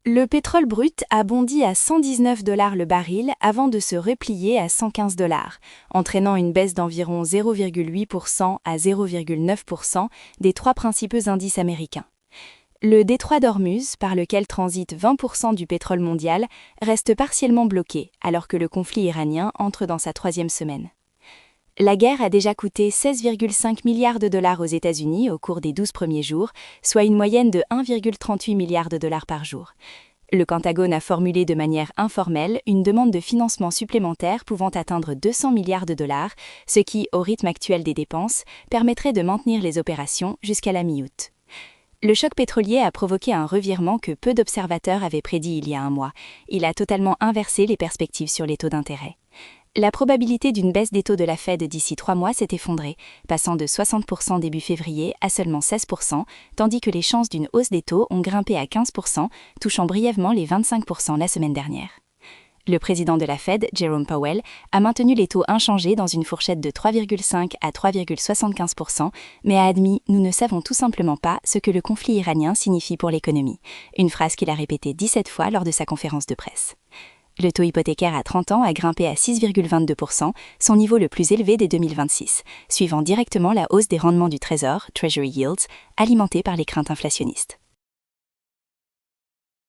Le pétrole brut a bondi à 119 $ le baril avant de se replier à 115 $, entraînant une baisse d'environ 0,8% à 0,9% des trois principaux indices américains. Le détroit d'Ormuz, par lequel transite 20% du pétrole mondial, reste partiellement bloqué alors que le conflit iranien entre dans sa troisième semaine. La guerre a déjà coûté 16,5 milliards de dollars aux États-Unis au cours des 12 premiers jours, soit une moyenne de 1,38 milliard de dollars par jour. Le Pentagone a formulé de manière informelle une demande de financement supplémentaire pouvant atteindre 200 milliards de dollars, ce qui, au rythme actuel des dépenses, permettrait de maintenir les opérations jusqu'à la mi-août. Le choc pétrolier a provoqué un revirement que peu d'observateurs avaient prédit il y a un mois. Il a totalement inversé les perspectives sur les taux d'intérêt. La probabilité d'une baisse des taux de la Fed d'ici 3 mois s'est effondrée, passant de 60% début février à seulement 16%, tandis que les chances d'une hausse des taux ont grimpé à 15%, touchant brièvement les 25% la semaine dernière. Le président de la Fed, Jerome Powell, a maintenu les taux inchangés dans une fourchette de 3,5 à 3,75%, mais a admis « Nous ne savons tout simplement pas ce que le conflit iranien signifie pour l'économie », une phrase qu'il a répétée 17 fois lors de sa conférence de presse. Le taux hypothécaire à 30 ans a grimpé à 6,22%, son niveau le plus élevé dès 2026, suivant directement la hausse des rendements du Trésor, Treasury Yields, alimentée par les craintes inflationnistes.